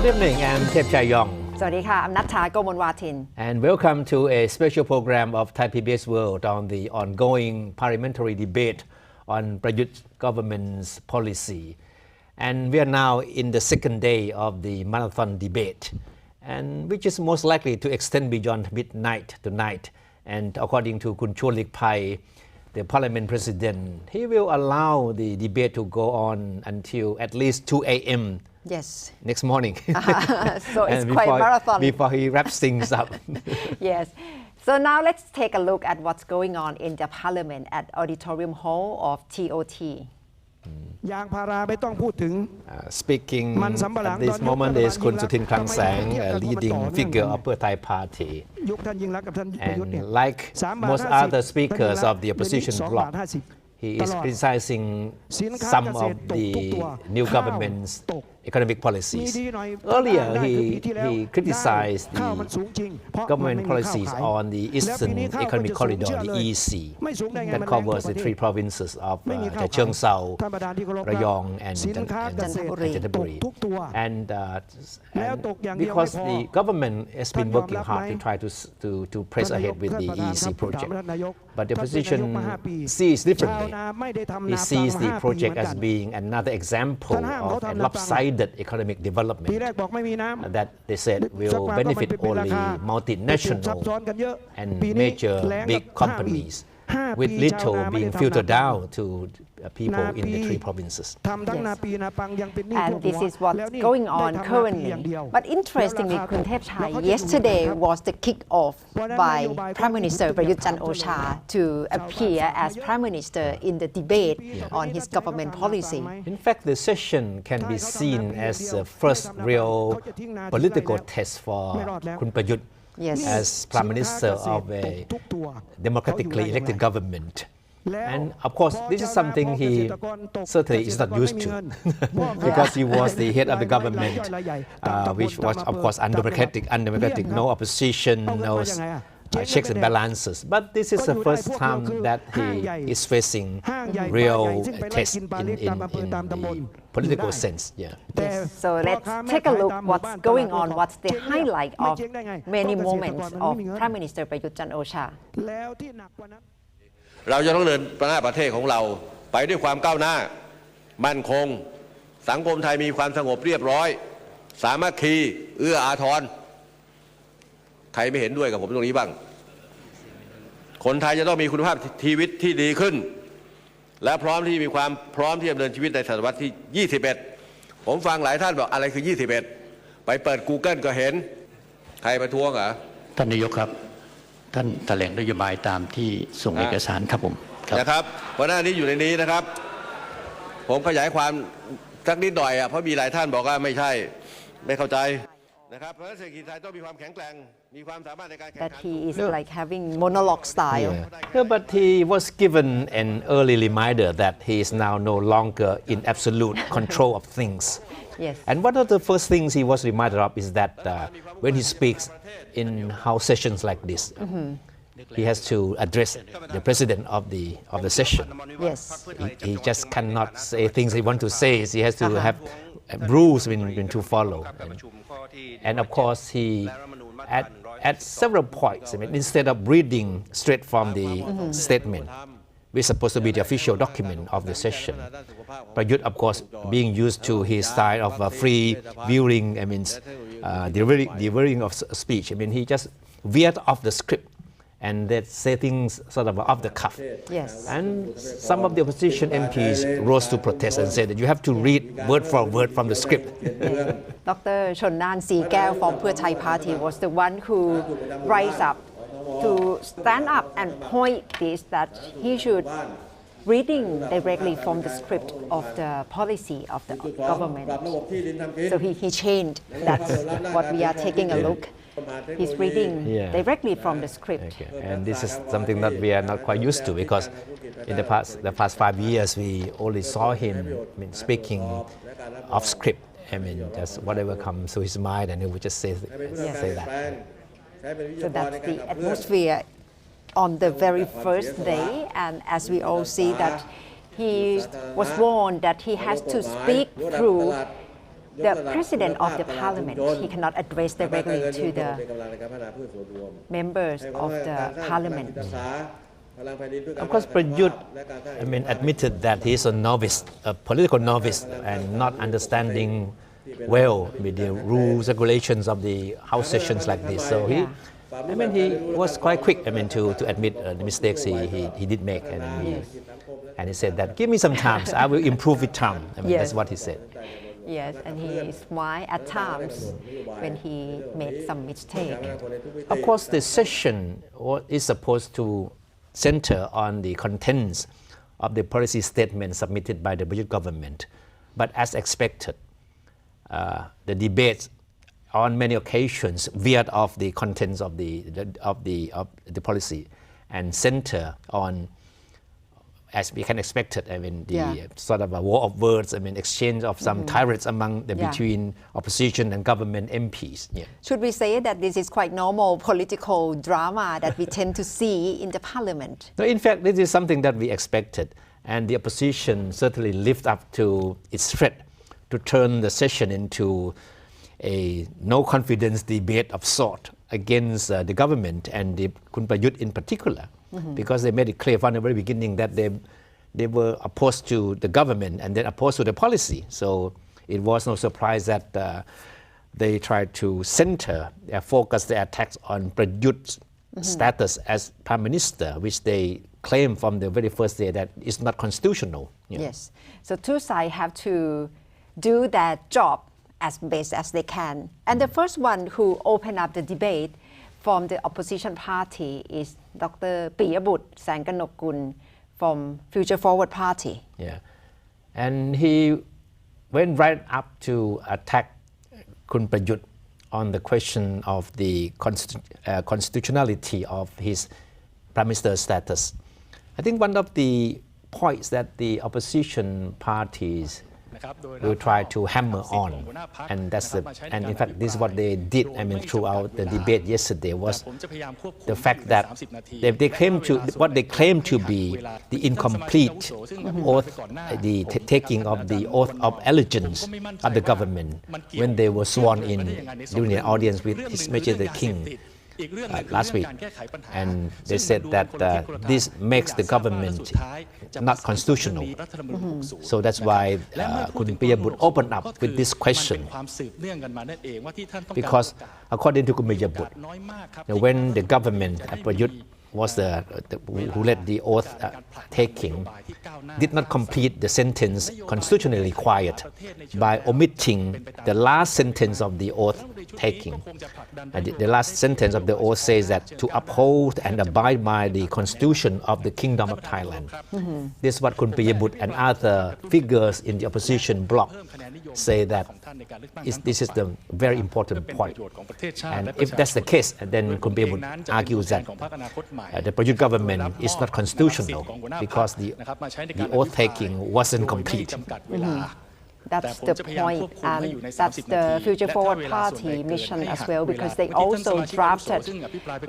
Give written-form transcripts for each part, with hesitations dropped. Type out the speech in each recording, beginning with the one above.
evening, I'm Tep Chayong. สวัสดีค่ะ I'm Natcha Gomolwatin. And welcome to a special program of Thai PBS World on the ongoing parliamentary debate on Prayut government's policy. And we are now in the second day of the marathon debate, and which is most likely to extend beyond midnight tonight. And according to Kun Chorlik Pai, the parliament president, he will allow the debate to go on until at least 2 a.m. Yes. next morning. So it's quite marathon. Before he wraps things up. Yes. So now let's take a look at what's going on in the parliament at Auditorium Hall of TOT. ยางพาราไม่ต้องพูดถึง Speaking at this moment is Kun Sutin Krangsang, a leading figure of the Thai Party. ยุคท่านยิ่งรักกับท่านประยุทธ์เนี่ย And like most other speakers of the opposition bloc, he is criticizing some of the new government's economic policies. Earlier, he criticized the government policies on the Eastern Economic Corridor, the EEC, that covers the three provinces of Chaecheongseao, Rayong, and Chanthaburi. And because the government has been working hard to try to press ahead with the EEC project, but the opposition sees differently. He sees the project as being another example of a lopsided economic development that they said will benefit only multinational and major big companies, with little being filtered down to people in the three provinces. And this is what's going on currently. But interestingly, Kun Thepchai, yesterday was the kick-off by Prime Minister Prayut Chan-o-cha to appear as Prime Minister in the debate on his government policy. In fact, the session can be seen as the first real political test for Kun Prayut as Prime Minister of a democratically elected government. And of course, this is something he certainly is not used to because he was the head of the government, which was of course undemocratic, no opposition, no checks and balances. But this is the first time that he is facing real test in the political sense. Yeah. Yes. So let's take a look what's going on, what's the highlight of many moments of Prime Minister Prayut Chan-o-cha. เราจะต้องเดินหน้าประเทศของเราไปด้วยความก้าวหน้ามั่นคงสังคมไทยมีความสงบเรียบร้อยสามัคคีเอื้ออาทรใครไม่เห็นด้วยกับผมตรงนี้บ้างคนไทยจะต้องมีคุณภาพชีวิตที่ดีขึ้นและพร้อมที่จะดำเนินชีวิตในศตวรรษที่21ผมฟังหลายท่านบอกอะไรคือ21ไปเปิด Google ก็เห็นใครประท้วงเหรอท่านนายกครับท่านแถลงนโยบายตามที่ส่งเอกสารครับผมนะครับเพราะหน้านี้อยู่ในนี้นะครับผมขยายความสักนิดหน่อยเพราะมีหลายท่านบอกว่าไม่ใช่ไม่เข้าใจนะครับเพราะเศรษฐกิจไทยต้องมีความแข็งแกร่งมีความสามารถในการแข่งขัน That he is like having monologue style. Yeah, but he was given an early reminder that he is now no longer in absolute control of things. Yes. And one of the first things he was reminded of is that when he speaks in House sessions like this, he has to address the president of the session. Yes. He just cannot say things he wants to say. He has to have rules to follow. And of course, he at several points, instead of reading straight from the statement, which is supposed to be the official document of the session, Prayut, of course, being used to his style of free viewing, delivering of speech. He just veered off the script and they say things sort of off the cuff. Yes. And some of the opposition MPs rose to protest and said that you have to read word for word from the script. Dr. Chonnan Seekau from Pheu Thai Party was the one who rise up to stand up and point this that he should reading directly from the script of the policy of the government. So he changed. That's what we are taking a look. He's reading directly from the script. Okay. And this is something that we are not quite used to because in the past 5 years we only saw him speaking off script. Just whatever comes to his mind and he would just say that. So that's the atmosphere on the very first day, and as we all see that he was warned that he has to speak through the president of the parliament, he cannot address directly to the members of the parliament. Of course, Prayut, admitted that he is a novice, a political novice, and not understanding well the rules, regulations of the House sessions like this. So he was quite quick, to admit the mistakes he did make, and he said that, give me some time, I will improve with time. Yes. That's what he said. Yes, and he smiled at times when he made some mistake. Of course, the session is supposed to center on the contents of the policy statement submitted by the Prayut government. But as expected, the debates on many occasions veered off the contents of the policy and center on, as we can expect it, sort of a war of words, exchange of some tirades between opposition and government MPs. Yeah. Should we say that this is quite normal political drama that we tend to see in the parliament? No, in fact, this is something that we expected, and the opposition certainly lived up to its threat to turn the session into a no-confidence debate of sort against the government and Kun Prayut in particular, because they made it clear from the very beginning that they were opposed to the government and then opposed to the policy. So it was no surprise that they tried to focus their attacks on Prayut's status as Prime Minister, which they claimed from the very first day that is not constitutional. Yes. So two sides have to do their job as best as they can. And the first one who opened up the debate from the opposition party is Dr. Prayut Sangkanokul from Future Forward Party. Yeah, and he went right up to attack Kun Prayut on the question of the constitutionality of his Prime Minister status. I think one of the points that the opposition parties will try to hammer on, and in fact this is what they did throughout the debate yesterday, was the fact that what they claim to be the incomplete oath, the taking of the oath of allegiance of the government when they were sworn in during an audience with His Majesty the King last week, and they said that this makes the government not constitutional. So that's why Kun Prayut opened up with this question, because according to Kun Prayut, when the government Prayut was who led the oath taking, did not complete the sentence constitutionally required by omitting the last sentence of the oath taking. The last sentence of the oath says that to uphold and abide by the constitution of the Kingdom of Thailand. This is what Kun Prayut and other figures in the opposition bloc say, that this is the very important point. And if that's the case, then Kun Prayut argues that the Prayut government is not constitutional because the oath taking wasn't complete. That's the point, and that's the Future Forward Party mission as well, because they also drafted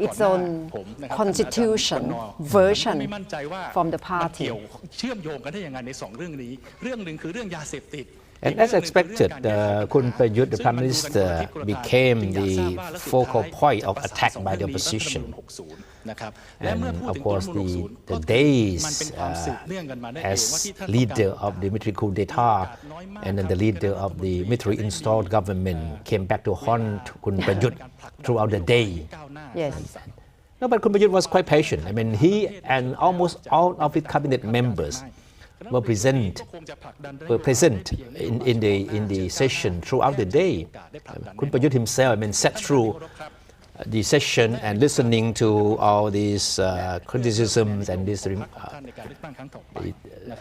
its own constitution version from the party. And as expected, Kun Prayut, the Prime Minister, became the focal point of attack by the opposition. And of course, the days as leader of the military coup d'etat and then the leader of the military installed government came back to haunt Kun Prayut throughout the day. Yes. No, but Kun Prayut was quite patient. He and almost all of his cabinet members were present in the session throughout the day. Kun Prayut himself sat through the session and listening to all these criticisms and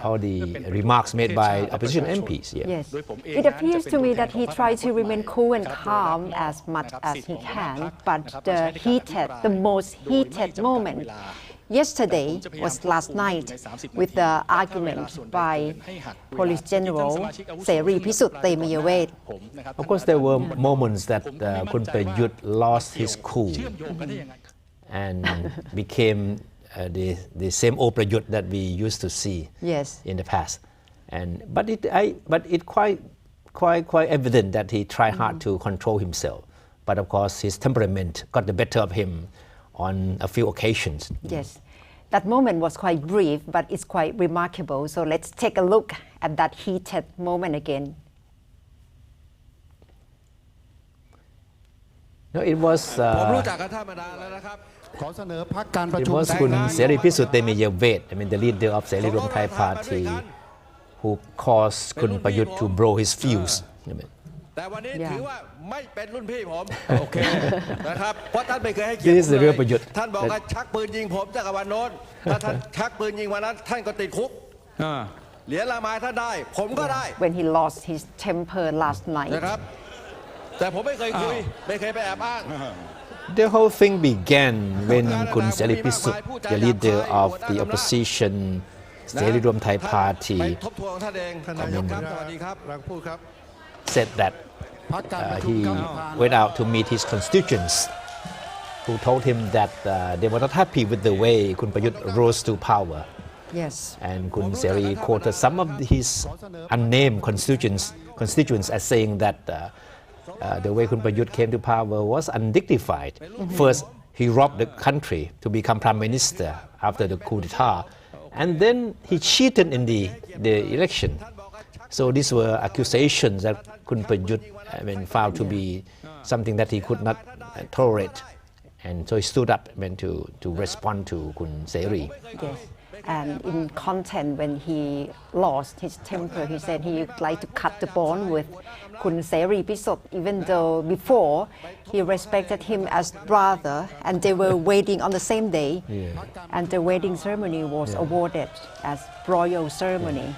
all the remarks made by opposition MPs. Yeah. Yes. It appears to me that he tried to remain cool and calm as much as he can, but the most heated moment yesterday was last night with the argument by Police General Seri Pisut Temayavet. Of course, there were moments that Kun Prayut lost his cool and became the same old Prayut that we used to see in the past. But it quite evident that he tried hard to control himself. But of course, his temperament got the better of him on a few occasions. Yes. That moment was quite brief, but it's quite remarkable. So let's take a look at that heated moment again. No, it was ผมรู้จักกับท่านมานานแล้วนะครับ ขอเสนอพรรคการประ it ชุม was คุณเสรีพิสุทธิ์เตมียเวท I mean the leader of เสรีรวมไทย Party who caused คุณประยุทธ์ to blow his fuse. แต่วันนี้ Yeah. ถือว่าไม่เป็นรุ่นพี่ผมโอเคนะครับเพราะท่านไม่เคยให้เกียร This ติ is ผม the เล real ย ประยุทธ์ ท่านบอกว่าชักปืนยิงผมจากวันโน้นถ้าท่านชักปืนยิงวันนั้นท่านก็ติดคุกเหรียญละไม้ท่านได้ผมก็ได้ When he lost his temper last night. นะครับแต่ผมไม่เคยคุยไม่เคยไปแอบอ้าง The whole thing began when คุณเสรีพิสุทธิ์ the leader of the opposition เสรีรวมไทย Party ไปทบทวนท่านเองท่านนายกครับสวัสดีครับรังพูดครับ said that he went out to meet his constituents who told him that they were not happy with the way คุณประยุทธ์ rose to power. Yes. And Kun Seri quoted some of his unnamed constituents as saying that the way Kun Prayut came to power was undignified. First, he robbed the country to become prime minister after the coup d'etat, and then he cheated in the election. So these were accusations that Kun Prayut found to be something that he could not tolerate, and so he stood up to respond to Kun Seri. Yes. And in content, when he lost his temper, he said he would like to cut the bond with Kun Seri Pisut, even though before he respected him as brother, and they were wedding on the same day, and the wedding ceremony was awarded as royal ceremony.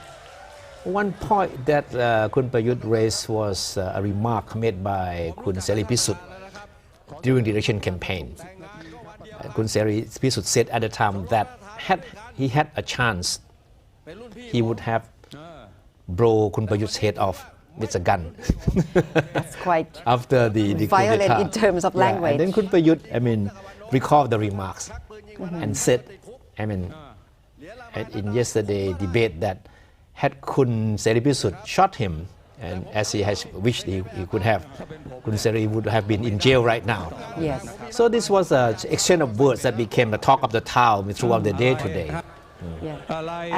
One point that Kun Prayut raised was a remark made by Kun Seri Pisut during the election campaign. Kun Seri Pisut said at the time that had he had a chance, he would have blow Kun Prayut's head off with a gun. That's quite After the violent coup d'etat. in terms of language. And then Kun Prayut, recalled the remarks and said, in yesterday debate that had Kun Seri Pisut shot him, and as he has wished he could have, Kun Seri would have been in jail right now. Yes. So this was an exchange of words that became the talk of the town throughout the day today. Yeah.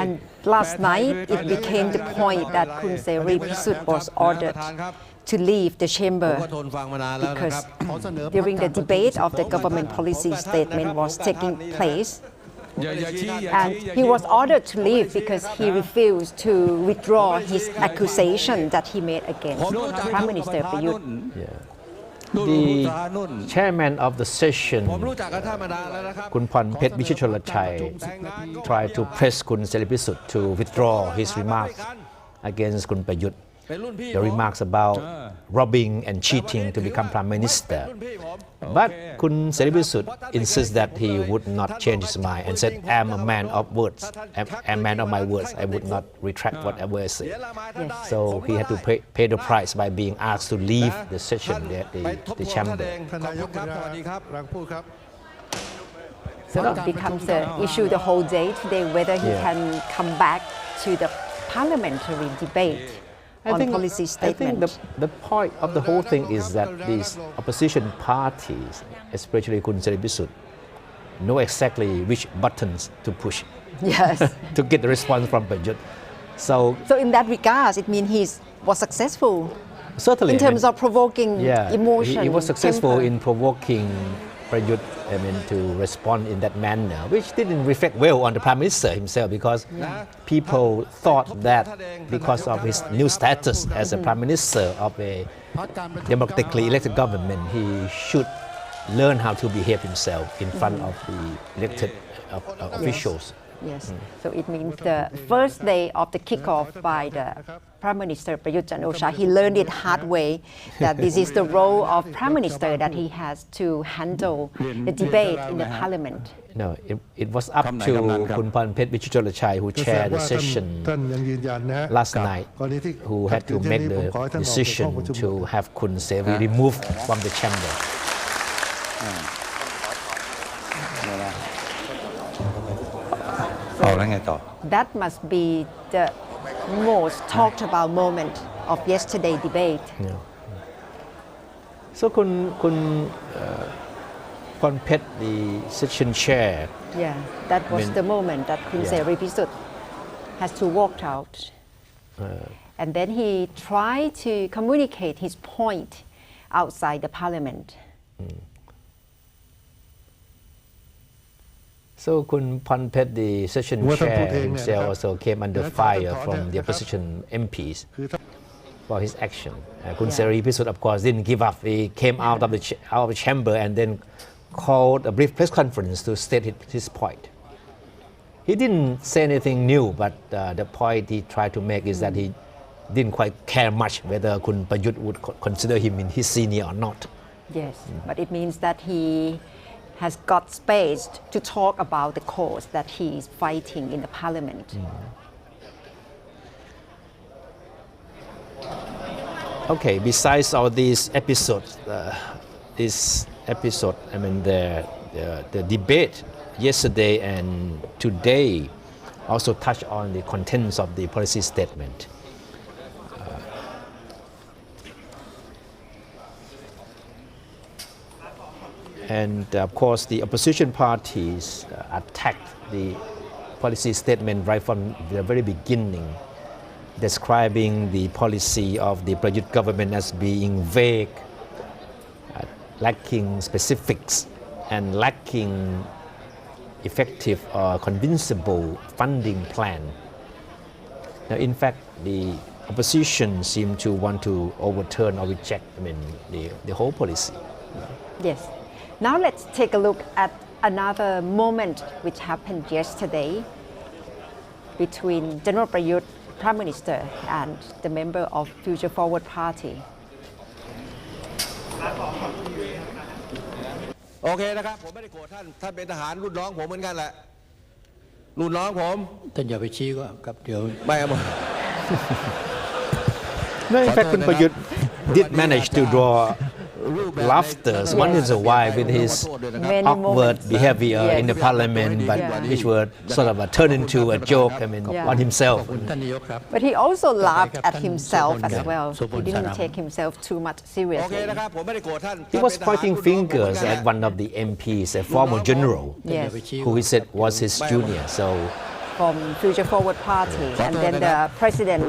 And last night it became the point that Kun Seri Pisut was ordered to leave the chamber because during the debate of the government policy statement was taking place, and he was ordered to leave because he refused to withdraw his accusation that he made against Prime Minister Prayut. The chairman of the session, Kun Phet Vichitcholachai, tried to press Kun Seri Pisut to withdraw his remarks against Kun Prayut. The remarks about robbing and cheating to become prime minister. But Kun Seri Pisut insists that he would not change his mind and said, "I'm a man of words. I'm a man of my words. I would not retract whatever I say." So he had to pay the price by being asked to leave the session, the chamber. So it becomes an issue the whole day today whether he can come back to the parliamentary debate on policy I statement. think the point of the whole thing is that these opposition parties, especially Kun Seri Pisut, know exactly which buttons to push Yes. to get the response from Prayut. So So in that regard, it means he was successful certainly, in terms of provoking emotion. he was successful temper. in provoking Prayut, to respond in that manner, which didn't reflect well on the Prime Minister himself, because people thought that because of his new status as a Prime Minister of a democratically elected government, he should learn how to behave himself in front of the elected officials. Yes. So it means the first day of the kickoff by the Prime Minister Prayut Chan-o-cha, he learned it hard way that this is the role of Prime Minister, that he has to handle the debate in the Parliament. No, it was up to Kun Phet Vichitcholachai, who chaired the session last night, who had to make the decision to have Kun Seri removed from the chamber. เอาแล้วไงต่อ That must be the most talked about moment of yesterday debate. Yeah. So คุณพรเพชร the session chair Yeah, that was the moment that Kun Seri Pisut has to walk out. And then he tried to communicate his point outside the parliament. So คุณพรเพชร the session chair himself also came under fire from the opposition MPs for his action. คุณเสรีพิสุทธิ์ of course didn't give up. He came out of the chamber and then called a brief press conference to state his point. He didn't say anything new, but the point he tried to make is that he didn't quite care much whether Kun Prayut would consider him in his senior or not. Yes, but it means that he has got space to talk about the cause that he is fighting in the parliament. Okay, besides all these episodes, I mean the debate yesterday and today also touch on the contents of the policy statement. And of course, the opposition parties attacked the policy statement right from the very beginning, describing the policy of the Prayut government as being vague, lacking specifics, and lacking effective or convincible funding plan. Now, in fact, the opposition seemed to want to overturn or reject, the whole policy. Yes. Now let's take a look at another moment which happened yesterday between General Prayut, Prime Minister, and the member of Future Forward Party. โอเคนะครับผมไม่ได้โกรธท่านเป็นทหารรุ่นน้องผมเหมือนกันแหละรุ่นน้องผม ท่านอย่าไปชี้ก็ครับเดี๋ยว ไม่เอา No, in fact, Kun Prayut did manage to draw laughter once in a while with his awkward behavior in the parliament, but which were sort of turned into a joke, on himself. ท่านนายกครับ But he also laughed at himself as well. He didn't take himself too much โอเค seriously. นะครับผมไม่ได้โกรธท่าน He was pointing fingers at one of the MPs, a former general, Yes, who he said was his junior. So from Future Forward Party. And then the President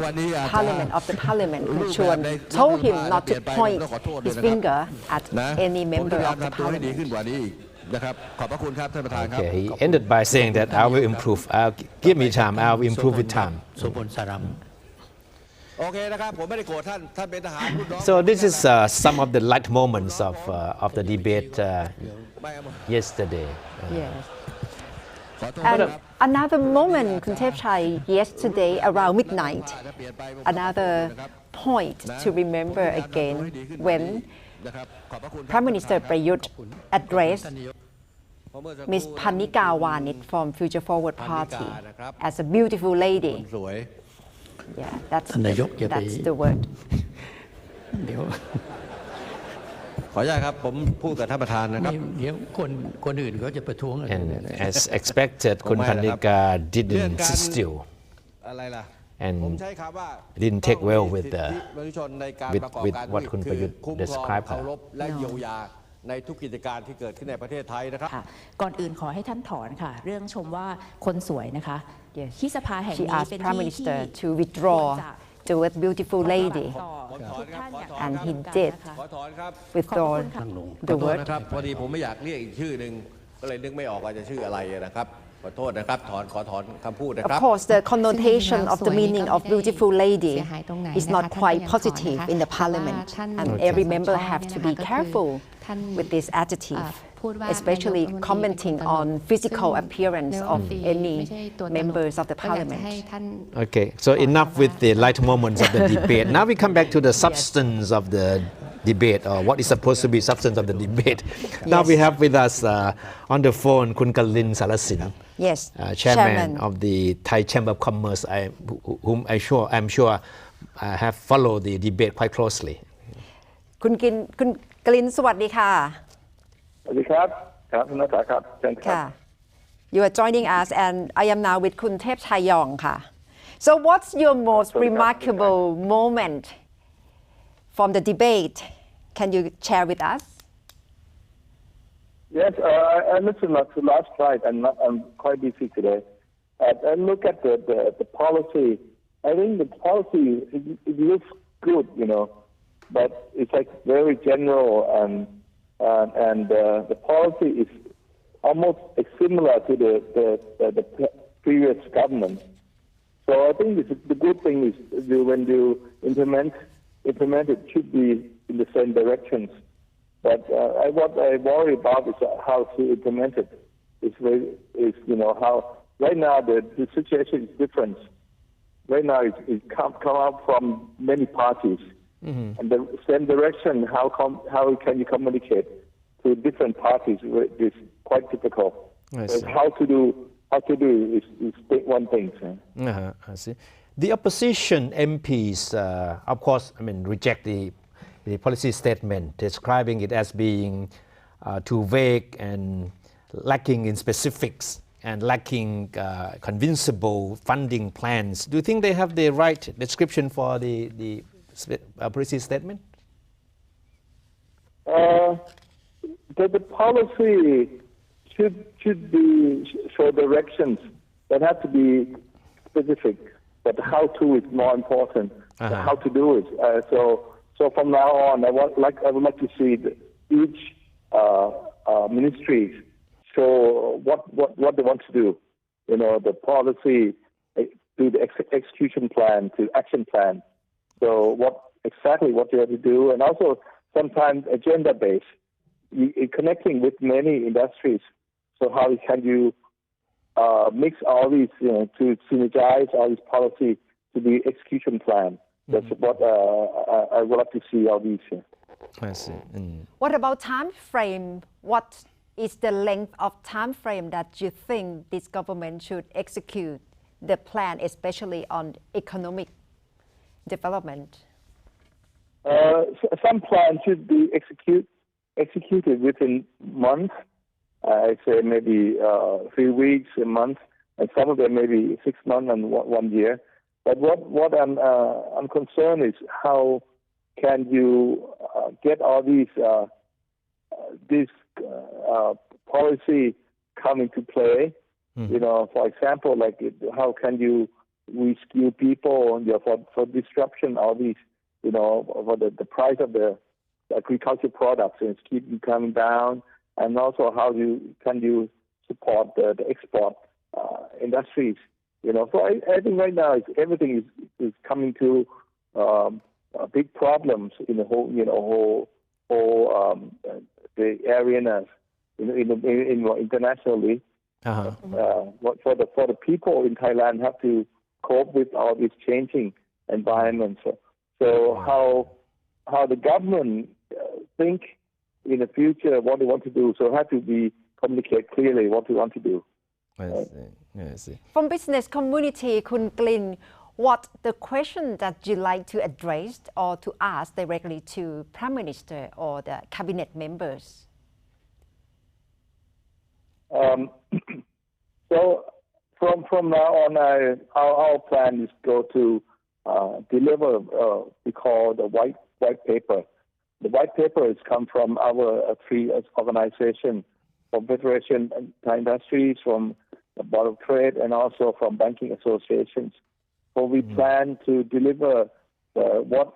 Parliament of the Parliament, Kun Chuan, told him not to point his finger at any member of the ทำตัวให้ดี Parliament. ขึ้นกว่านี้อีกนะครับขอบพระคุณครับท่านประธานครับ okay, he ended by saying that I will improve. Give me time. I will improve with time. โสพลสารัม โอเคนะครับผมไม่ได้โกรธท่านเป็นทหารรุ่นน้อง So this is some of the light moments of the debate yesterday. Yes. And another moment, Kun Thepchai, yesterday around midnight, another point to remember again when Prime Minister Prayut addressed Ms. Panika Wanit from Future Forward Party as a beautiful lady. สวย Yeah, ท่านนายกอย่าไป that's the word. เดี๋ยว ขออนุญาตครับผมพูดกับท่านประธานนะครับ เดี๋ยวคนอื่นเขาจะประท้วงอะไร And as expected, Kun Panika didn't sit still อะไรล่ะ and ผมใช้คำว่า didn't take well with สิทธิมนุษยชนในการ with ประกอบ with การ what ธุร คุณ กิจ ประยุทธ์ คือคุ้มครอง described เคารพและเยียวยาในทุกกิจการที่เกิดขึ้นในประเทศไทยนะครับ ค่ะก่อนอื่นขอให้ท่านถอนค่ะ เรื่องชมว่าคนสวยนะคะ Yes. ที่สภาแห่ง She นี้ asked เป็น Prime ที่ Minister ที่ to withdraw ควรจะ the word beautiful lady ต่อทุกท่านอย่าง and he เป็นทางการ did นะคะ ขอถอนครับ withdraw ขอบคุณค่ะ the ขอโทษ word. นะครับพอดีผมไม่อยากเรียกอีกชื่อหนึ่งก็เลยนึกไม่ออกว่าจะชื่ออะไรนะครับขอโทษนะครับขอถอนคำพูดนะค Of รับ course, the connotation of the meaning of beautiful lady เสียหายตรงไหน is นะคะ not ท่าน quite ก็ยังถอน positive นะคะ in the แต่ว่า parliament, ท่าน and Okay. every member สช have to เนี่ย be นะคะก็คือ careful ท่าน with this adjective, พูดว่า especially นายกรัฐมนตรี commenting เป็นคนตลก on physical ซึ่ง appearance นายก of รัฐมนตรี any ไม่ใช่ตัวตลก members of the ก็อยากจะ parliament. ให้ท่าน Okay, so enough with the light moments of the debate. Now we come back to the substance of the debate, or what is supposed to be substance of the debate. Now we have with us on the phone Kun Kalin Salasin, Yes, chairman of the Thai Chamber of Commerce, whom I'm sure have followed the debate quite closely. คุณกลินสวัสดีค่ะ สวัสดีครับครับคุณนักศึกษาครับเชิญครับ ค่ะ You are joining us and I am now with คุณเทพชัยยองค่ะ So what's your most remarkable moment from the debate? Can you share with us? Yes, I listened to last night. I'm quite busy today. I look at the policy. I think the policy it looks good, but it's like very general and the policy is almost similar to the previous government. So I think the good thing is when you implement it should be in the same directions. But what I worry about is how to implement it. How right now the situation is different. Right now it come out from many parties, and the same direction. How can you communicate to different parties? Is quite difficult. How to do is one thing. I see. The opposition MPs, of course, reject the policy statement, describing it as being too vague and lacking in specifics and lacking convincible funding plans. Do you think they have the right description for the policy statement? The policy should be show directions that have to be specific, but how to is more important. How to do it. So from now on, I would like to see each ministry show what they want to do. The policy, to the execution plan, to action plan. So what you have to do, and also sometimes agenda based, connecting with many industries. So how can you mix all these, to synergize all these policy to the execution plan? That's what I would like to see all these. I see. What about time frame? What is the length of time frame that you think this government should execute the plan, especially on economic development? Some plans should be executed within months. I'd say maybe 3 weeks, a month, and some of them maybe 6 months and 1 year. But what I'm concerned is how can you get all these policy come into play? For example, how can you reskill people for disruption? All these, for the price of the agriculture products and keep coming down, and also how can you support the export industries? So I think right now everything is coming to big problems in the whole the arenas internationally. For the people in Thailand have to cope with all this changing environment. So how the government think in the future what they want to do. So have to communicate clearly what we want to do. I see. From business community, Kun Glin, what the question that you like to address or to ask directly to Prime Minister or the cabinet members? So from now on, our plan is go to deliver we call the white paper. The white paper has come from our three organizations, from Federation Thai Industries, from the Board of Trade, and also from banking associations. So we plan to deliver what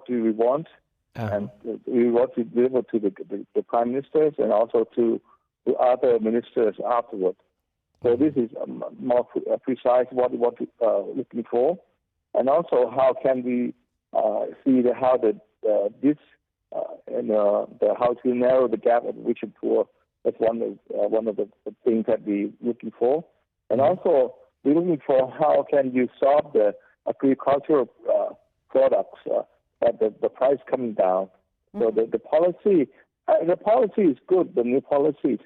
do we want, and we want to deliver to the prime ministers and also to other ministers afterward. So this is more precise what we're looking for, and also how can we see how to narrow the gap at rich and poor. That's one of the things that we're looking for, and also we're looking for how can you solve the agricultural products that the price coming down. So the policy is good. The new policies.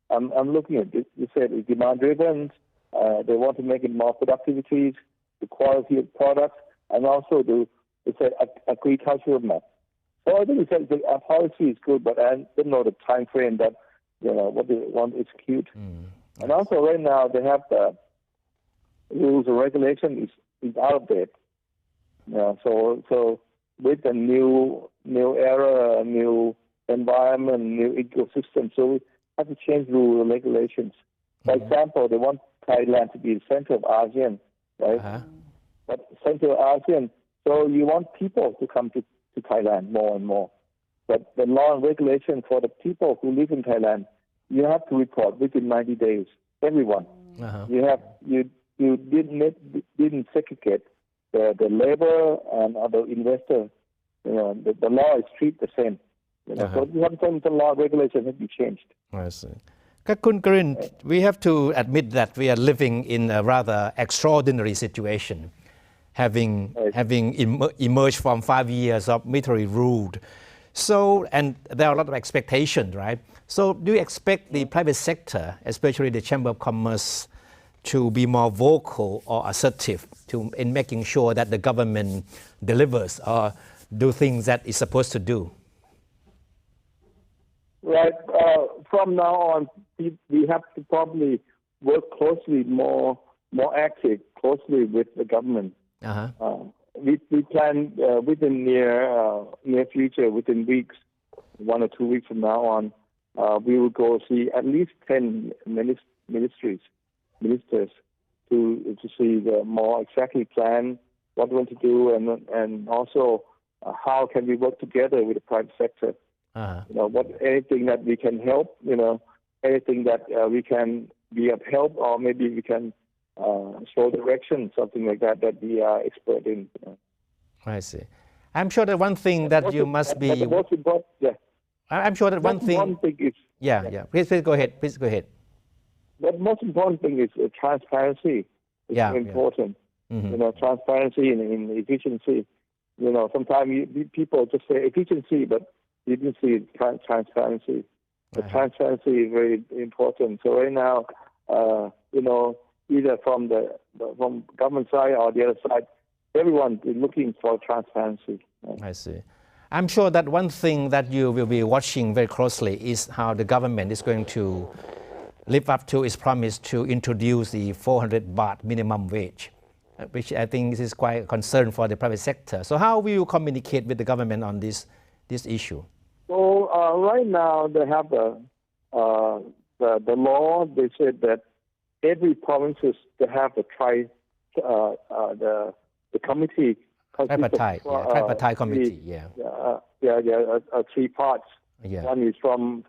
I'm looking at this. You said it's demand driven. They want to make it more productivities, the quality of products, and also they said agricultural map. So I think the policy is good, but I don't know the time frame that what they want to execute. And also right now they have rules and regulation is out of date. So with the new era, new environment, new ecosystem, so we have to change rules and regulations. For example, they want Thailand to be the center of ASEAN, right? But center of ASEAN, so you want people to come to Thailand more and more. But the law and regulation for the people who live in Thailand, you have to report within 90 days. Everyone, you didn't segregate the labor and other investor. The law is treated the same. So the law regulation has to be changed. I see. Kun Karin, we have to admit that we are living in a rather extraordinary situation, having emerged from 5 years of military rule. So, and there are a lot of expectations, right? So, do you expect the private sector, especially the Chamber of Commerce, to be more vocal or assertive in making sure that the government delivers or do things that it's supposed to do? Right. From now on, we have to probably work closely, more active, closely with the government. We plan within near future, within weeks, 1 or 2 weeks from now on, we will go see at least 10 ministers to see the more exactly plan what we want to do, and also how can we work together with the private sector. Anything that we can help, anything that we can be of help, or maybe we can show direction, something like that we are expert in. I see. I'm sure that one thing that you must be. The most important, I'm sure that one thing. One thing is. Please go ahead. Please go ahead. The most important thing is transparency. It's important. Transparency and efficiency. Sometimes people just say efficiency, but you didn't see transparency. The transparency is very important. So right now, either from government side or the other side, everyone is looking for transparency. I see. I'm sure that one thing that you will be watching very closely is how the government is going to live up to its promise to introduce the 400 baht minimum wage, which I think is quite a concern for the private sector. So how will you communicate with the government on this issue? So right now they have the law. They said that every provinces they have the committee. Tripartite committee. Three parts. One is from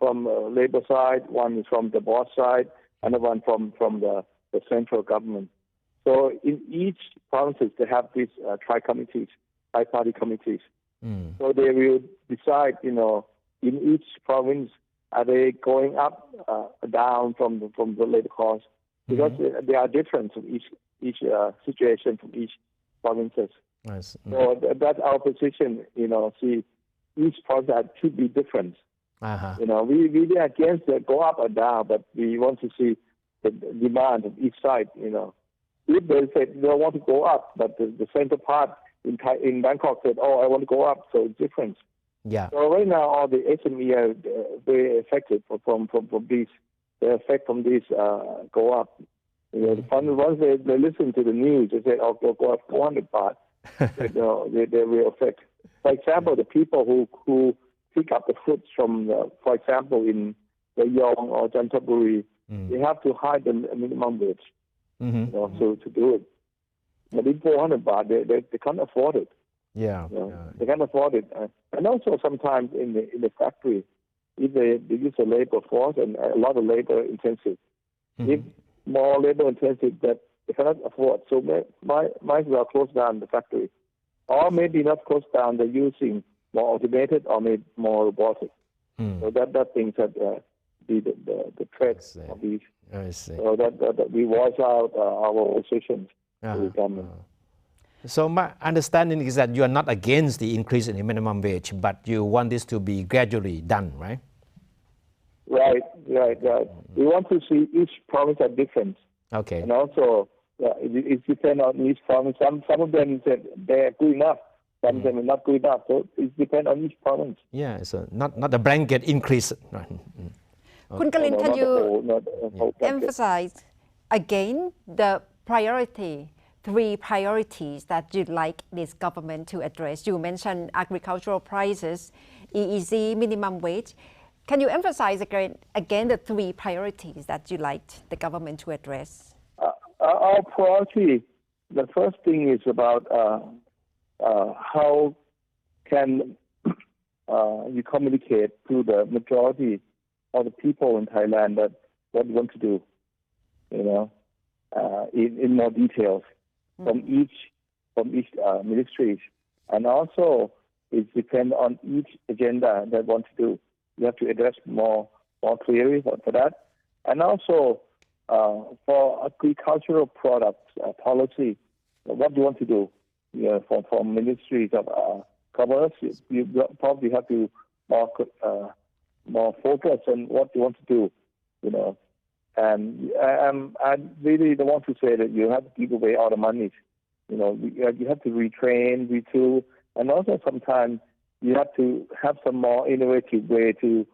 labor side, one is from the boss side, another one from the central government. So in each provinces they have these tri-party committees. So they will decide, in each province, are they going up, down from the labor cost? Because they are different from each situation from each provinces. Nice. So that's our position. See, each province should be different. We are against the go up or down, but we want to see the demand of each side. If they said they want to go up, but the center part in Bangkok said, "Oh, I want to go up," so it's different. So right now, all the SME are very affected from these. The effect from these go up. Once they listen to the news, they say, "Oh, go up 400 baht." They will affect. For example, the people who pick up the fruits from, for example, in Rayong or Chanthaburi, they have to hide the minimum wage, to do it. But in 400 baht, they can't afford it. They can't afford it. And also sometimes in the factory, if they use a labor force and a lot of labor intensive, if more labor intensive that they cannot afford, so might as well close down the factory. Or maybe not close down, they're using more automated or maybe more robotic. So that things that be the threats of these. So that we watch out our positions to the government. So my understanding is that you are not against the increase in the minimum wage, but you want this to be gradually done, right? Right. We want to see each province are different. Okay. And also, it depends on each province. Some of them said they're good enough. Some of them are not good enough. So it depends on each province. So not a blanket increase. Kun Kalin, can you emphasize again the three priorities that you'd like this government to address. You mentioned agricultural prices, EEC, minimum wage. Can you emphasize again the three priorities that you'd like the government to address? Our priority, the first thing is about how can you communicate to the majority of the people in Thailand that what you want to do, in more details from each ministries, and also it depends on each agenda that want to do. You have to address more clearly for that, and also for agricultural products policy, what do you want to do? For ministries of commerce, you probably have to more focus on what you want to do, And I really don't want to say that you have to give away all the money. You have to retrain, retool, and also sometimes you have to have some more innovative way to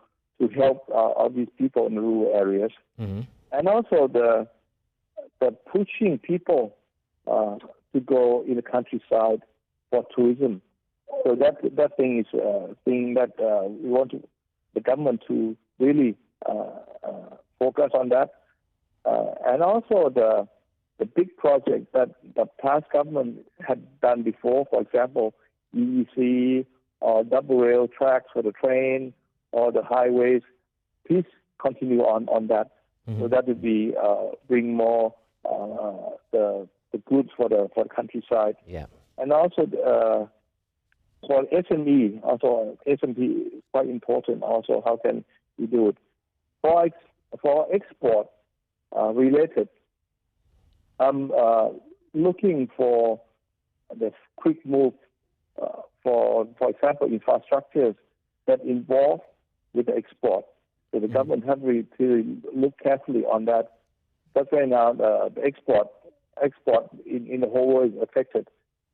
help all these people in the rural areas. Mm-hmm. And also the pushing people to go in the countryside for tourism. So that thing is a thing that we want the government to really focus on that. And also the big project that the past government had done before, for example, EEC or double rail tracks for the train or the highways, please continue on that. Mm-hmm. So that would be bring more the goods for the countryside. Yeah. And also for SME, also SME is quite important. Also, how can we do it for export related? I'm looking for the quick move for example, infrastructures that involve with the export. So the government have to look carefully on that. That's right now the export in the whole world is affected.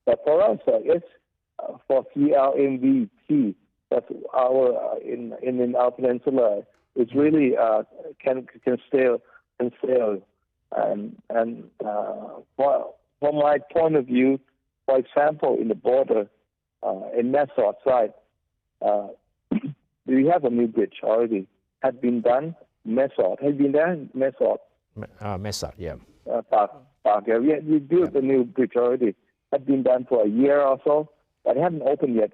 But for us, for CLMVT, that's our in our peninsula, it's really can sail. And from my point of view, for example, in the border in Mesot side, we have a new bridge already. Had been done. Mesot has been done. Mesot. Mesot, yeah. Yeah. We built a new bridge already. Had been done for a year or so, but it hasn't opened yet.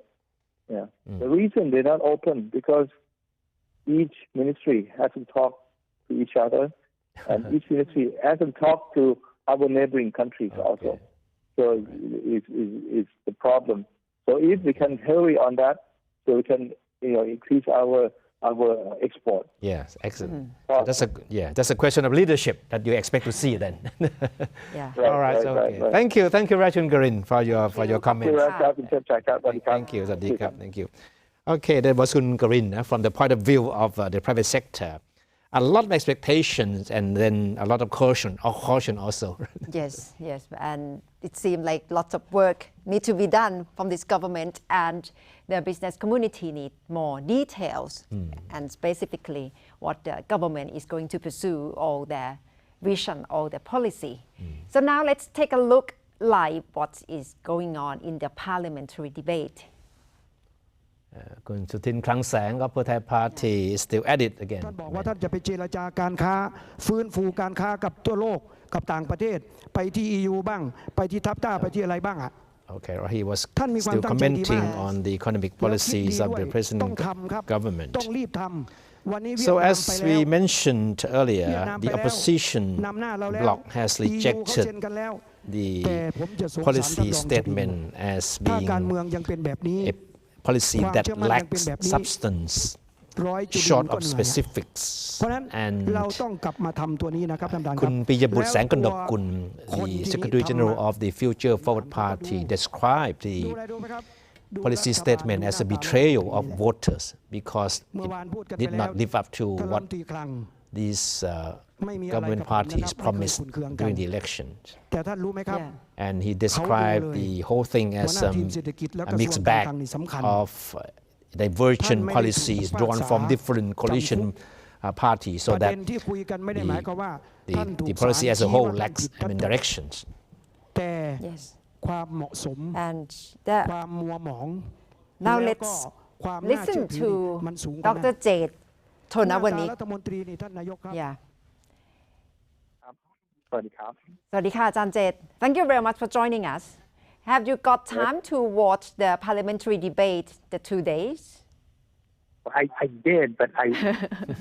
Yeah. The reason they're not open because each ministry hasn't talked to each other, and each ministry hasn't talked to our neighboring countries also. So it's the problem. So if we can hurry on that, so we can increase our export. Yes, excellent. So that's a question of leadership that you expect to see then. Yeah. All right. Right. Thank you, Rachun Garin, for your comments. Thank you, Sadiq. Thank you. Okay, that was Kun Garin from the point of view of the private sector. A lot of expectations and then a lot of caution also. Yes, and it seems like lots of work need to be done from this government, and the business community need more details and specifically what the government is going to pursue, all their vision, all their policy. So now let's take a look live what is going on in the parliamentary debate. คุณสุทินคลังแสงก็เพื่อไทย Party is still at it again ท่านบอกว่าท่านจะไปเจรจาการค้าฟื้นฟูการค้ากับทั่วโลกกับต่างประเทศไปที่ EU บ้างไปที่ทัพต้าไปที่อะไรบ้างอ่ะ Okay, he was still commenting on the economic policies of the present government. So as we mentioned earlier, the opposition bloc has rejected the policy statement as being a policy that lacks substance, short of specifics. And คุณปิยบุตรแสงกนกกุล the Secretary General of the Future Forward Party, described the policy statement as a betrayal of voters because it did not live up to what these government parties promised during the election. And he described the whole thing as a mixed bag of divergent policies drawn from different coalition party ป so ระเด็ that นที่คุยกันไม่ได้หมายความว่าท่านถู the ก policy ศาล as a ชี้ whole ว่าท่าน lacks ผิดท่านตก directions แต่ Yes. ความเหมาะสม And the, ความมัวหมอง now แล้วก็ let's ความน่าเชื่ listen อถือ to มันสูงกว่านั้น Dr. Jade โทนวันนี้ รัฐมนตรีนี่ท่านนายกครับ Yeah. สวัสดีครับ สวัสดีค่ะอาจารย์เจต Thank you very much for joining us. Have you got time to watch the parliamentary debate the 2 days? I did, but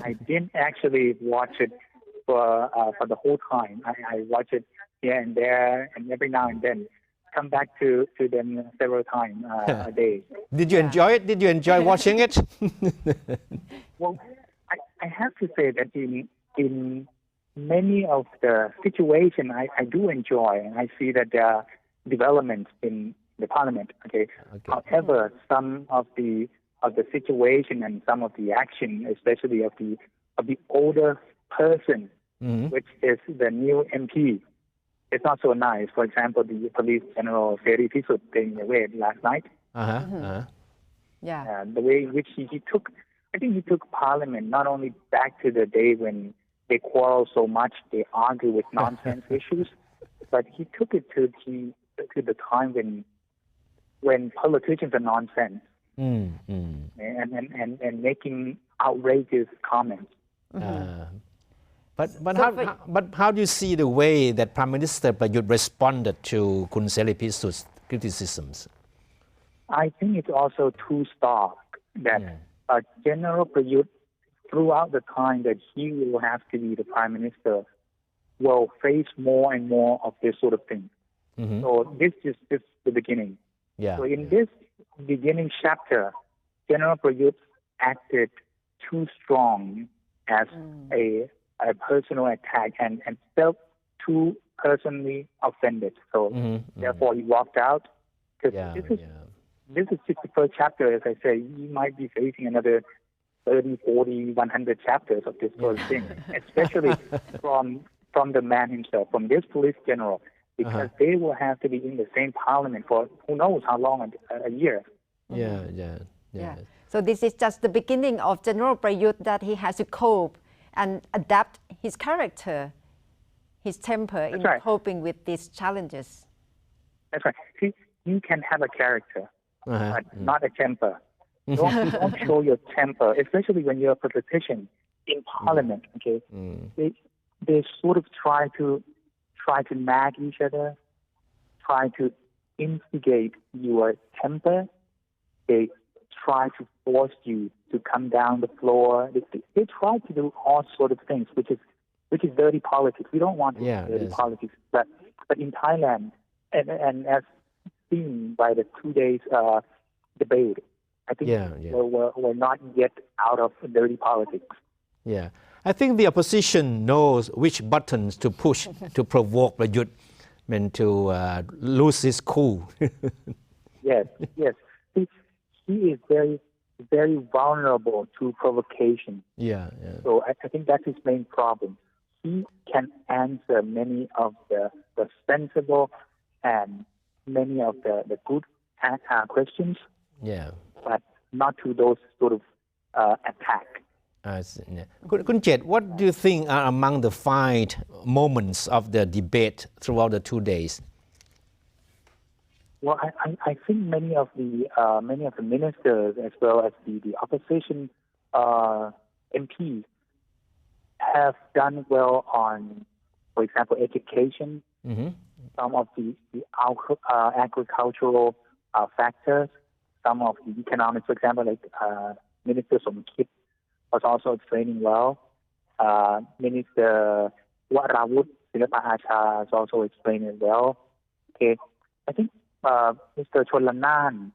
I didn't actually watch it for the whole time. I watch it here and there, and every now and then come back to them several times a day. Did you enjoy it? Did you enjoy watching it? Well, I have to say that in many of the situation I do enjoy, and I see that there are developments in the parliament. Okay. However, some of the situation and some of the action, especially of the older person, which is the new MP, it's not so nice. For example, the Police General Seri Pisut being away last night. Yeah. The way in which he took, I think he took Parliament not only back to the day when they quarrel so much, they argue with nonsense issues, but he took it to the time when politicians are nonsense and making outrageous comments. But how do you see the way that Prime Minister Prayut responded to Kun Seripisut's criticisms? I think it's also too stark that General Prayut, throughout the time that he will have to be the Prime Minister, will face more and more of this sort of thing. So this is just the beginning. So in this beginning chapter, General Prayut acted too strong as a personal attack and felt too personally offended. So therefore he walked out. This is just the first chapter. As I say, he might be facing another 30, 40, 100 chapters of this sort of thing, especially from the man himself, from this police general, because they will have to be in the same parliament for who knows how long, a year. Yeah. So this is just the beginning of General Prayut, that he has to cope and adapt his character, his temper in coping with these challenges. That's right. See, you can have a character, but not a temper. Don't show your temper, especially when you're a politician in parliament. Okay, they sort of try to nag each other, try to instigate your temper. They try to force you to come down the floor. They try to do all sort of things, which is dirty politics. We don't want dirty politics, but in Thailand, and as seen by the 2 days debate, I think we're not yet out of dirty politics. Yeah, I think the opposition knows which buttons to push to provoke Prayut to lose his cool. Yes. He is very, very vulnerable to provocation. So I think that's his main problem. He can answer many of the sensible and many of the good questions, but not to those sort of attack. Kun Jet, what do you think are among the fine moments of the debate throughout the 2 days? Well, I think many of the ministers, as well as the opposition MPs, have done well on, for example, education, some of the agricultural factors, some of the economics. For example, like Minister Somkit was also explaining well. Minister Warawut Silapa Acha is also explaining well. Okay, I think Mr. Cholanan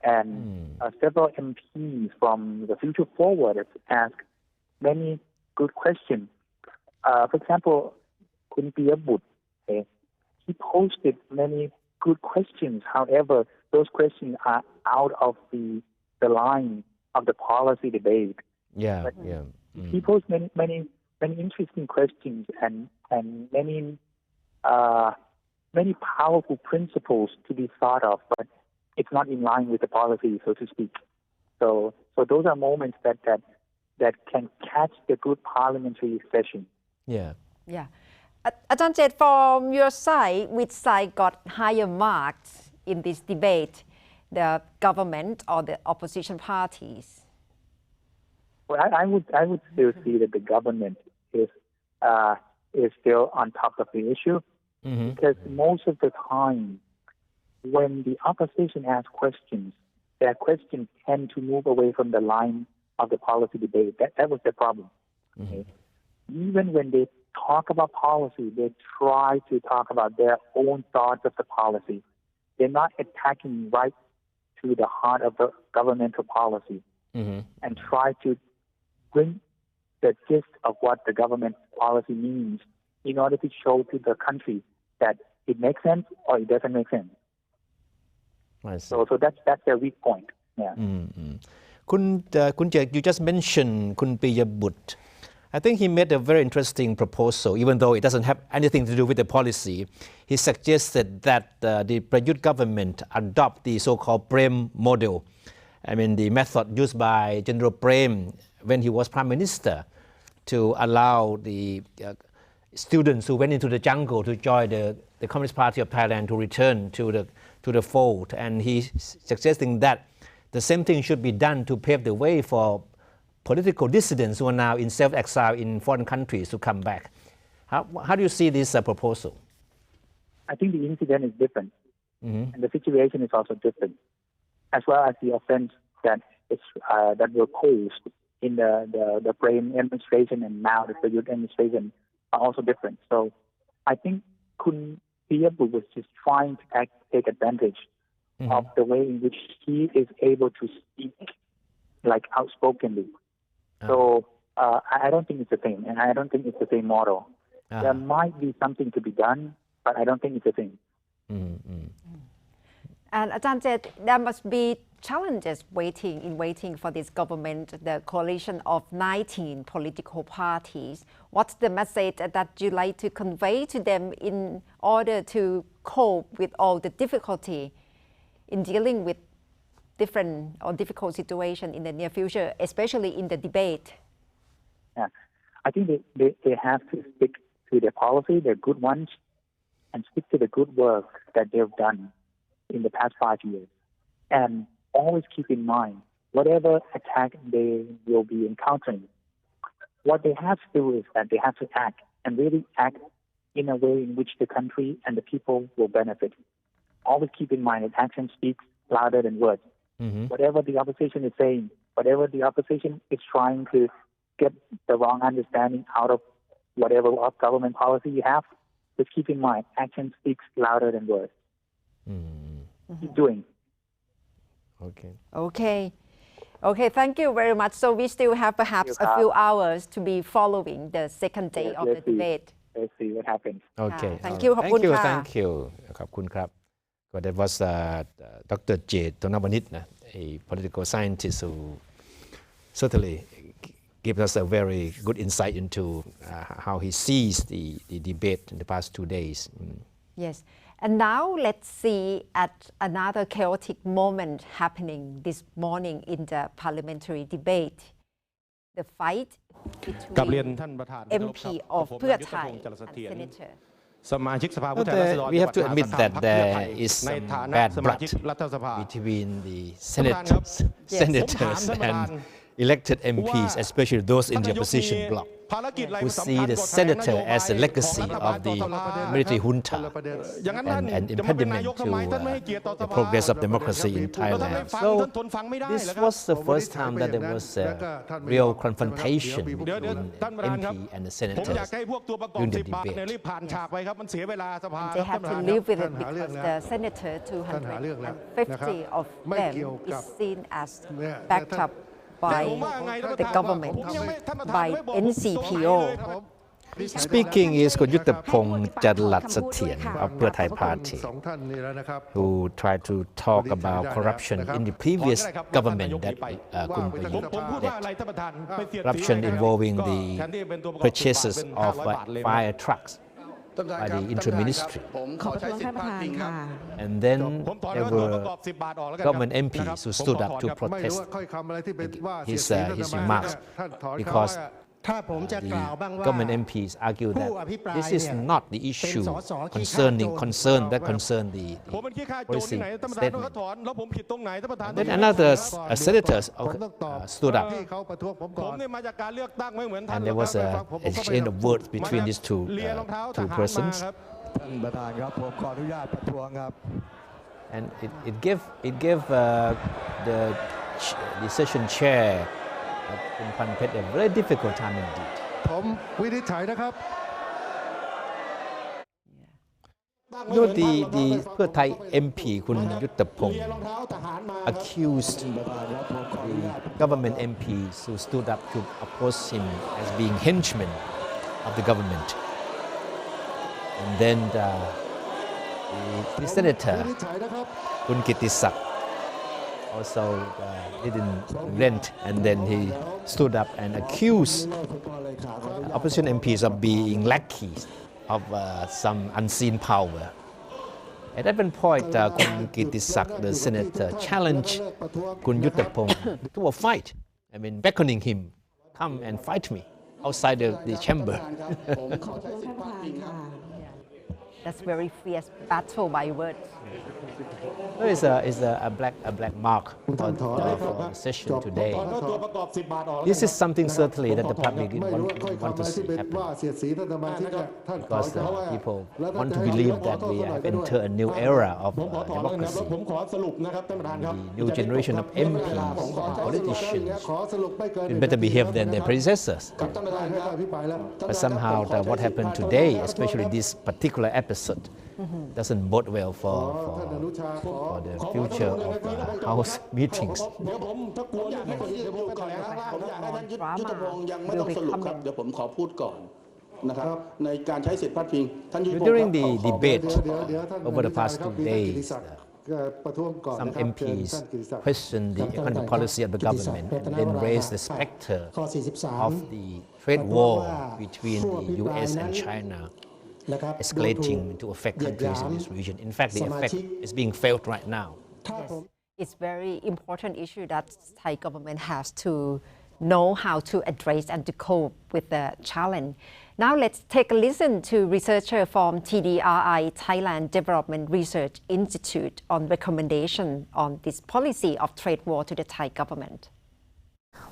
and several MPs from the Future Forward have asked many good questions. For example, Kun Piyabut, he posted many good questions. However, those questions are out of the line of the policy debate. He posed many interesting questions and many powerful principles to be thought of, but it's not in line with the policy, so to speak. So those are moments that that can catch the good parliamentary session. Yeah. Yeah. Ajahn Jet, from your side, which side got higher marks in this debate, the government or the opposition parties? Well, I would still see that the government is still on top of the issue, because most of the time, when the opposition asks questions, their questions tend to move away from the line of the policy debate. That was the problem. Okay? Even when they talk about policy, they try to talk about their own thoughts of the policy. They're not attacking right to the heart of the governmental policy and try to bring the gist of what the government policy means in order to show to the country that it makes sense or it doesn't make sense. So that's their weak point. Yeah. Kun Jack, you just mentioned Kun Prayut. I think he made a very interesting proposal, even though it doesn't have anything to do with the policy. He suggested that the Prayut government adopt the so-called Prem model. I mean, the method used by General Prem when he was Prime Minister to allow the students who went into the jungle to join the Communist Party of Thailand to return to the fold. And he's suggesting that the same thing should be done to pave the way for political dissidents who are now in self-exile in foreign countries to come back. How do you see this proposal? I think the incident is different, and the situation is also different, as well as the offense that were posed in the Prem administration and now the Prayut administration are also different. So I think Kun Prayut was just trying to take advantage of the way in which he is able to speak like outspokenly. So I don't think it's the same, and I don't think it's the same model. There might be something to be done, but I don't think it's the same. And Ajahn Jet, there must be challenges waiting for this government, the coalition of 19 political parties. What's the message that you like to convey to them in order to cope with all the difficulty in dealing with different or difficult situation in the near future, especially in the debate? Yeah, I think they have to stick to their policy, their good ones, and stick to the good work that they've done in the past 5 years. And always keep in mind, whatever attack they will be encountering, what they have to do is that they have to act, and really act in a way in which the country and the people will benefit. Always keep in mind that action speaks louder than words. Whatever the opposition is saying, whatever the opposition is trying to get the wrong understanding out of whatever government policy you have, just keep in mind, action speaks louder than words. Keep doing. Okay, thank you very much. So we still have perhaps a few hours to be following the second day of the debate. Let's see what happens. Okay. Thank you. Thank you. ขอบคุณครับ That was Dr. Jade Tonabanit, a political scientist who certainly gave us a very good insight into how he sees the debate in the past 2 days. Yes. And now let's see at another chaotic moment happening this morning in the parliamentary debate. The fight between MP of Pheu Thai and Senator. We have to admit that there is some bad blood between the senators and elected MPs, especially those in the opposition bloc, who see the senator as a legacy of the military junta and impediment to the progress of democracy in Thailand. So this was the first time that there was a real confrontation between MP and the senators during the debate. They have to live with it because the senator, 250 of them, is seen as backed up by the government, by NCPO. Speaking is คุณยุทธพงษ์จรัสเสถียร of Pheu Thai Party, who tried to talk about corruption in the previous government that Kun Prayut led. Corruption involving the purchases of fire trucks by the interim ministry. ขอประท้วงท่านประธานค่ะ And then ผมถอน there ตัว were ประกอบ10 บาทออกแล้วกัน government ครับ MPs who ผม stood ขอ up ถอน to ครับ ไม่รู้ protest ว่าค่อยคำอะไรที่เป็นว่า his เสียดสี his รัฐบาล remarks ท่านถอนคำ because ว่า ถ้าผมจะกล่าวบ้าง the ว่า government MPs argue ผู้ that อภิปราย this is เนี่ย not the issue เป็นส.ส. ขี้ข้า concerning โจร concern that concern the ผมเป็นขี้ข้าโจร policy ที่ไหนท่านประธานต้อง statement. ถอนแล้วผมผิดตรงไหนท่านประธาน Then another senator ผมต้องตอบ stood up ที่เขาประท้วงผม ผ ก่อ ม น เนี่ยมาจากการเลือกตั้งไม่เหมือนท่าน and there was หร a อกครับผมก็ exchange of words between these two เลียรองเท้าท two หารมา persons ครับ ท่านประธานครับผมขออนุญาตประท้วงครับ and it gave the session chairคุณพันเพชร a very difficult time indeed. ผมวินิจฉัยนะครับ You know, the เพื่อไทย MP คุณยุทธพงศ์ accused the government MPs who stood up to oppose him as being henchmen of the government. And then the senator วินิจฉัยนะครับ คุณกิตติศักดิ์ also didn't relent, and then he stood up and accused opposition MPs of being lackeys of some unseen power. At that point, Kun Kittisak, the senator, challenged Kun Yuttapong to a fight. I mean, beckoning him, come and fight me outside the chamber. That's very fierce battle by words. There is a black mark for the session today. ถอนตัวประกอบ10 บาทออกแล้ว This is something certainly that the public ไม่รู้ค่อย want คำ to อะไรที่ see เป็น happen. ว่าเสียดสีท่านสมาชิกเนี่ยท่านถอน Because เพราะว่า people แล้วถ้า want to จะให้ believe ผม that ขอ we โทษ have ก็ด้วย entered a new era of ผมขอถอนแล้วนะครับแล้ว democracy. ผมขอสรุปนะครับท่านประธานครับ The new generation of MPs and ขอ politicians สรุปไม่เกิน will better behave than their predecessors. กับท่านประธานให้อภิปรายแล้ว But somehow what happened today, especially this particular episode, doesn't bode well for the future of House meetings. เดี๋ยวผมถ้ากลัวอยากให้คนที่อยู่ก่อนนะครับผมอยากให้ท่านยุทธพงศ์ยังไม่ต้องสรุปครับเดี๋ยวผมขอพูดก่อนนะครับในการใช้สิทธิพาดพิงท่านยุทธพงศ์ During the debate เดี๋ยวท่าน over the past 2 มีท่านกิติ days, ศักดิ์ประท้วงก่อน some นะครับเชิญ MPs ท่านกิติศักดิ์ questioned the economic policy of the government and then raised the specter ข้อ of 43 the trade war between the US and China นะครับ escalating to affect countries in this region. In fact, the effect is being felt right now. It's very important issue that Thai government has to know how to address and to cope with the challenge. Now let's take a listen to researcher from TDRI Thailand Development Research Institute on recommendation on this policy of trade war to the Thai government.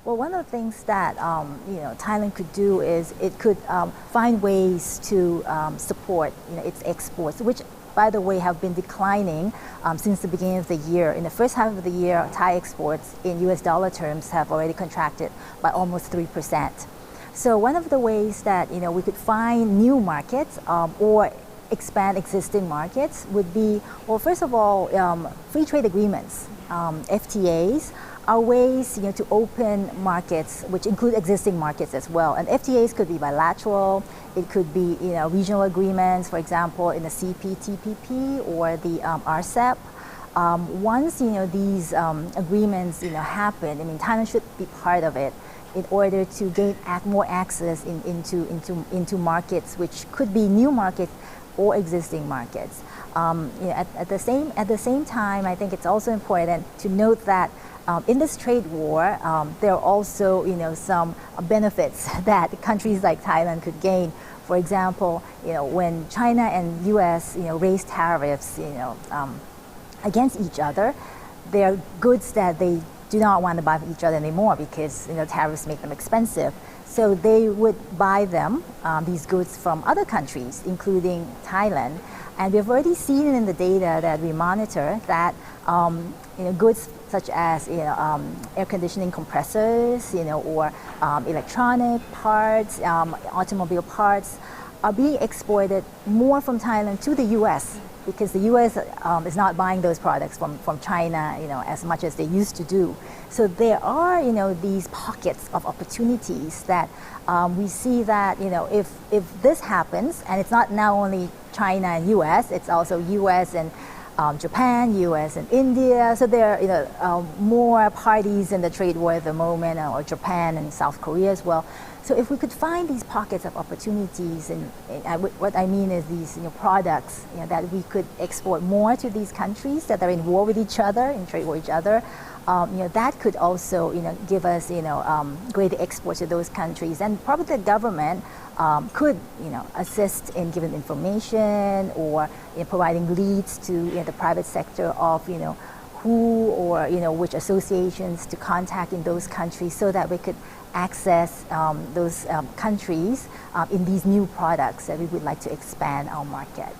Well, one of the things that Thailand could do is it could find ways to support its exports, which, by the way, have been declining since the beginning of the year. In the first half of the year, Thai exports in U.S. dollar terms have already contracted by almost 3%. So one of the ways that we could find new markets or expand existing markets would be, well, first of all, free trade agreements, FTAs. Are ways to open markets, which include existing markets as well. And FTAs could be bilateral. It could be regional agreements, for example, in the CPTPP or the RCEP. Once these agreements happen, I mean, Thailand should be part of it in order to gain more access into markets, which could be new markets or existing markets. At the same time, I think it's also important to note that in this trade war, there are also some benefits that countries like Thailand could gain. For example, when China and U.S. Raise tariffs against each other, there are goods that they do not want to buy from each other anymore because tariffs make them expensive. So they would buy them, these goods, from other countries, including Thailand. And we've already seen in the data that we monitor that goods such as air conditioning compressors, or electronic parts, automobile parts, are being exported more from Thailand to the U.S. because the U.S. Is not buying those products from China, as much as they used to do. So there are, these pockets of opportunities that we see that, if this happens, and it's not now only China and U.S., it's also U.S. and Japan, U.S. and India. So there are more parties in the trade war at the moment, or Japan and South Korea as well. So if we could find these pockets of opportunities, and what I mean is these products that we could export more to these countries that are in war with each other, in trade war with each other, that could also give us greater exports to those countries, and probably the government could assist in giving information or providing leads to the private sector of who or which associations to contact in those countries so that we could access those countries in these new products that we would like to expand our market.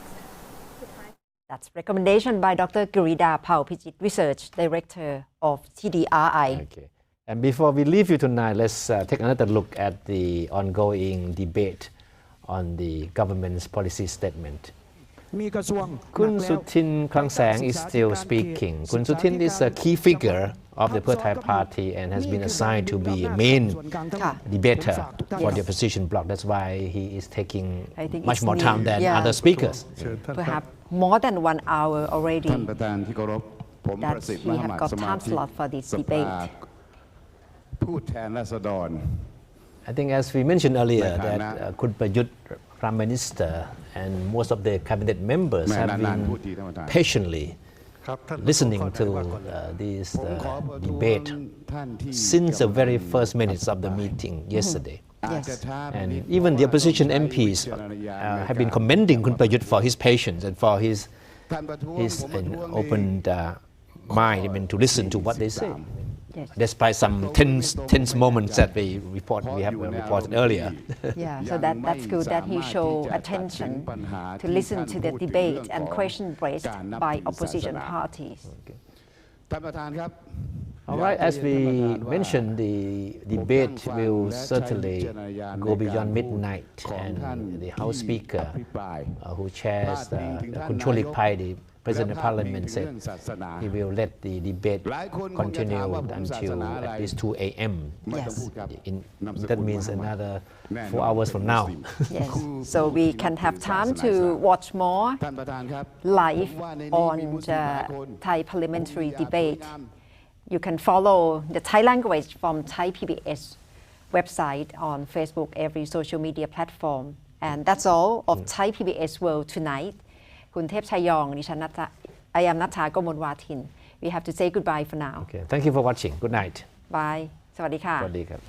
That's recommendation by Dr. Girida Paupijit, Research Director of TDRI. Okay. And before we leave you tonight, let's take another look at the ongoing debate on the government's policy statement. Kun Sutin Krangsang is still speaking. Kun Sutin is a key figure of the Pheu Thai party and has been assigned to be a main debater for the opposition bloc. That's why he is taking much more time than other speakers. Perhaps more than 1 hour already that he have got time slot for this debate. I think as we mentioned earlier that Kun Prayut, Prime Minister, and most of the cabinet members have been patiently listening to this debate since the very first minutes of the meeting yesterday. Yes. And even the opposition MPs have been commending Kun Prayut for his patience and for his opened mind to listen to what they say. Yes. Despite some tense moments that we have reported earlier. Yeah, so that's good that he showed attention to listen to the debate and question raised by opposition parties. Okay. All right, as we mentioned, the debate will certainly go beyond midnight, and the House Speaker, who chairs Kun Chorlikpai, the President of Parliament, said he will let the debate continue until at least 2 a.m. Yes. That means another 4 hours from now. Yes. So we can have time to watch more live on the Thai parliamentary debate. You can follow the Thai language from Thai PBS website on Facebook, every social media platform. And that's all of Thai PBS World Tonight. คุณเทพชัยยองดิฉันI amนัทธากมลวาทิน We have to say goodbye for now. Okay. Thank you for watching. Good night. Bye. สวัสดีค่ะ สวัสดีครับ